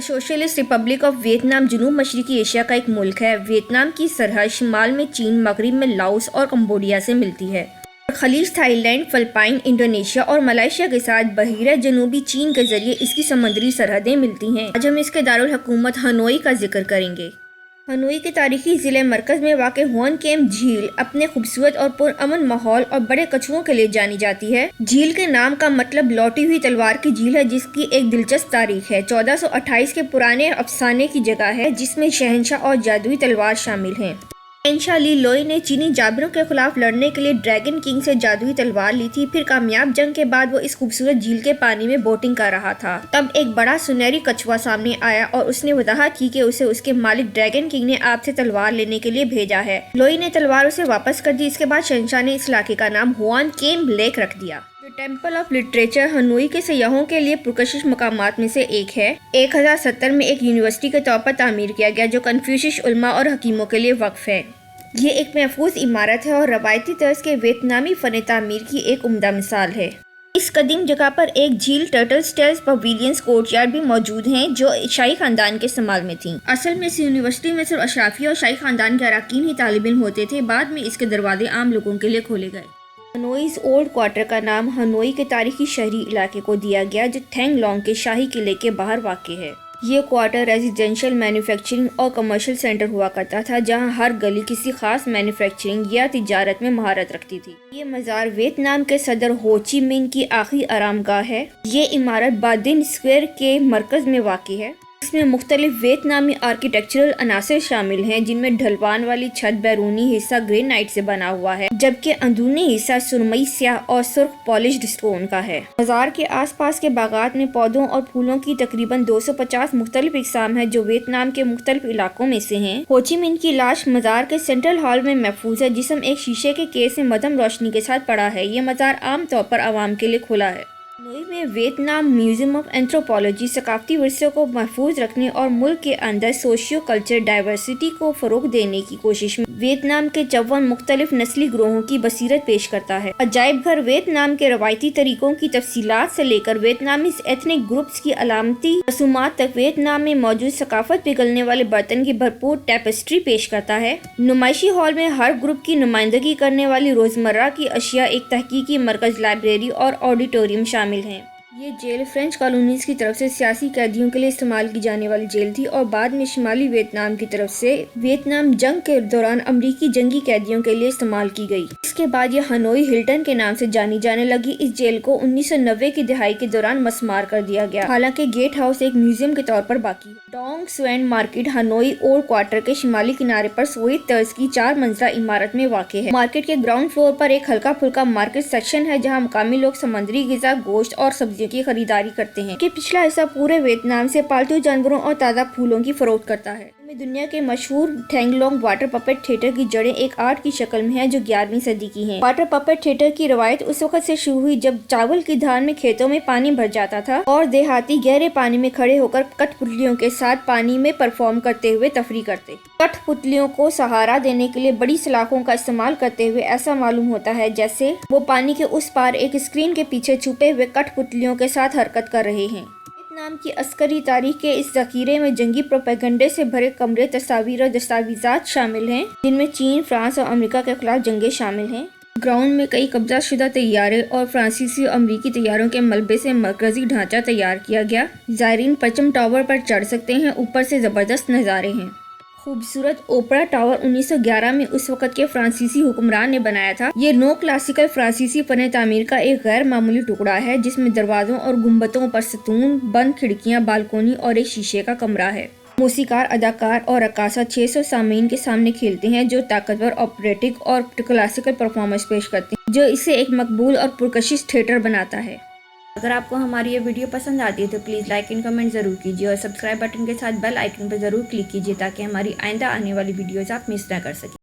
Socialist republic of Vietnam जनूब मशरकी Asia का एक मुल्क है। वियतनाम की सरहद शिमाल में चीन, मगरिब में लाओस और कंबोडिया से मिलती है और खलीज थाईलैंड, फिलिपाइन, इंडोनेशिया और मलेशिया के साथ बहिरा जनूबी चीन के जरिए इसकी समुद्री सरहदें मिलती हैं। आज हम इसके दारुल हुकूमत हनोई का जिक्र करेंगे। हनोई के तारीखी ज़िले मरकज़ में वाक़ हुआन केम झील अपने खूबसूरत और पुरअमन माहौल और बड़े कछुओं के लिए जानी जाती है। झील के नाम का मतलब लौटी हुई तलवार की झील है, जिसकी एक दिलचस्प तारीख है। 1428 के पुराने अफसाने की जगह है, जिसमें शहंशाह और जादुई तलवार शामिल हैं। शहंशाह ली लोई ने चीनी जाबिरों के खिलाफ लड़ने के लिए ड्रैगन किंग से जादुई तलवार ली थी। फिर कामयाब जंग के बाद वो इस खूबसूरत झील के पानी में बोटिंग कर रहा था। तब एक बड़ा सुनहरी कछुआ सामने आया और उसने वजाहत की कि उसे उसके मालिक ड्रैगन किंग ने आपसे तलवार लेने के लिए भेजा है। लोई ने तलवार उसे वापस कर दी। इसके बाद शहंशाह ने इस इलाके का नाम हुआन केम लेक रख दिया। टेम्पल ऑफ लिटरेचर हनोई के सयाहों के लिए पुरकशिश मकामात में से एक है। 1070 में एक यूनिवर्सिटी के तौर पर तामीर किया गया, जो कन्फ्यूशियस उलमा और हकीमों के लिए वक्फ है। ये एक महफूज इमारत है और रवायती तर्ज के वियतनामी फन तामीर की एक उम्दा मिसाल है। इस कदीम जगह पर एक झील, टर्टल स्टेल्स, पवेलियंस, कोर्टयार्ड भी मौजूद हैं, जो शाही खानदान के इस्तेमाल में थी। असल में इस यूनिवर्सिटी में सिर्फ अशराफी और शाही खानदान के अरकान ही तालिब इल्म होते थे। बाद में इसके दरवाजे आम लोगों के लिए खोले गए। हनोईज़ ओल्ड क्वार्टर का नाम हनोई के तारीखी शहरी इलाके को दिया गया, जो थैंग लॉन्ग के शाही किले के बाहर वाक़ है। ये क्वार्टर रेजिडेंशियल, मैन्युफैक्चरिंग और कमर्शियल सेंटर हुआ करता था, जहां हर गली किसी खास मैन्युफैक्चरिंग या तिजारत में महारत रखती थी। ये मज़ार वियतनाम के सदर हो ची मिन्ह की आखिरी आरामगाह है। ये इमारत बादिन स्क्वायर के मरकज में वाक़ है। इसमें मुख्तलिफ वियतनामी आर्किटेक्चरल अनासर शामिल हैं, जिनमें ढलवान वाली छत बैरूनी हिस्सा ग्रेनाइट से बना हुआ है, जबकि अंदरूनी हिस्सा सुरमई स्याह और सुर्ख पॉलिश्ड स्टोन का है। मज़ार के आसपास के बागात में पौधों और फूलों की तकरीबन 250 मुख्तलिफ इक़साम है, जो वियतनाम के मुख्तलिफ इलाकों में से हैं। हो ची मिन्ह की लाश मज़ार के सेंट्रल हॉल में महफूज है। जिस्म एक शीशे के केस में मध्यम रोशनी के साथ पड़ा है। ये मज़ार आम तौर पर आवाम के लिए खुला है। हनोई में वियतनाम म्यूजियम ऑफ एंथ्रोपोलॉजी सकाफती विरसे को महफूज रखने और मुल्क के अंदर सोशियो कल्चर डाइवर्सिटी को फ़रोग देने की कोशिश में वियतनाम के 54 मुख्तलिफ नस्ली ग्रोहों की बसीरत पेश करता है। अजायब घर वियतनाम के रवायती तरीकों की तफसीलात से लेकर वियतनामी एथनिक ग्रुप्स की अलामती रसूमात तक वियतनाम में मौजूद सकाफत पिघलने वाले बर्तन की भरपूर टेपेस्ट्री पेश करता है। नुमाइशी हॉल में हर ग्रुप की नुमाइंदगी करने वाली रोज़मर्रा की अशिया, एक तहकीकी मरकज, लाइब्रेरी और ऑडिटोरियम शामिल हैं। ये जेल फ्रेंच कॉलोनीज की तरफ से सियासी कैदियों के लिए इस्तेमाल की जाने वाली जेल थी और बाद में शिमाली वियतनाम की तरफ से वियतनाम जंग के दौरान अमरीकी जंगी कैदियों के लिए इस्तेमाल की गई। इसके बाद ये हनोई हिल्टन के नाम से जानी जाने लगी। इस जेल को 1990 की दहाई के दौरान मसमार कर दिया गया। हालांकि गेट हाउस एक म्यूजियम के तौर पर बाकी है। Dong swan market Hanoi old quarter के शिमाली किनारे पर सोवियत तर्ज की 4 मंजिला इमारत में वाक़ है। मार्केट के ग्राउंड फ्लोर पर एक हल्का फुल्का मार्केट सेक्शन है, जहाँ मुकामी लोग समुद्री ग़िज़ा, गोश्त और सब्जियों की खरीदारी करते हैं। कि पिछला हिस्सा पूरे वियतनाम से पालतू जानवरों और ताज़ा फूलों की फरोख्त करता है। दुनिया के मशहूर थैंग लॉन्ग वाटर पपेट थिएटर की जड़ें एक आर्ट की शक्ल में है, जो 11वीं सदी की है। वाटर पपेट थिएटर की रवायत उस वक्त से शुरू हुई जब चावल की धान में खेतों में पानी भर जाता था और देहाती गहरे पानी में खड़े होकर कठपुतलियों के साथ पानी में परफॉर्म करते हुए तफरी करते। कठपुतलियों को सहारा देने के लिए बड़ी सलाखों का इस्तेमाल करते हुए ऐसा मालूम होता है जैसे वो पानी के उस पार एक स्क्रीन के पीछे छुपे हुए कठपुतलियों के साथ हरकत कर रहे हैं। वियतनाम की अस्करी तारीख के इस ज़ख़ीरे में जंगी प्रोपेगेंडे से भरे कमरे, तस्वीर और दस्तावेज़ात शामिल हैं, जिनमें चीन, फ्रांस और अमेरिका के खिलाफ जंगें शामिल हैं। ग्राउंड में कई कब्जा शुदा तैयारे और फ्रांसीसी और अमरीकी तैयारों के मलबे से मरकजी ढांचा तैयार किया गया। ज़ायरीन परचम टावर पर चढ़ सकते हैं। ऊपर से ज़बरदस्त नज़ारे हैं। खूबसूरत ओपरा टावर 1911 में उस वक़्त के फ्रांसीसी हुक्मरान ने बनाया था। ये नो क्लासिकल फ्रांसीसी फन तामीर का एक गैर मामूली टुकड़ा है, जिसमें दरवाज़ों और गुंबदों पर सतून, बंद खिड़कियां, बालकोनी और एक शीशे का कमरा है। मौसीकार, अदाकार और रक्कासा 600 सामीन के सामने खेलते हैं, जो ताकतवर ऑपरेटिक और क्लासिकल परफॉर्मेंस पेश करते हैं, जो इसे एक मकबूल और पुरकशिश थिएटर बनाता है। अगर आपको हमारी ये वीडियो पसंद आती है तो प्लीज़ लाइक एंड कमेंट ज़रूर कीजिए और सब्सक्राइब बटन के साथ बेल आइकन पर ज़रूर क्लिक कीजिए, ताकि हमारी आइंदा आने वाली वीडियोज़ आप मिस ना कर सकें।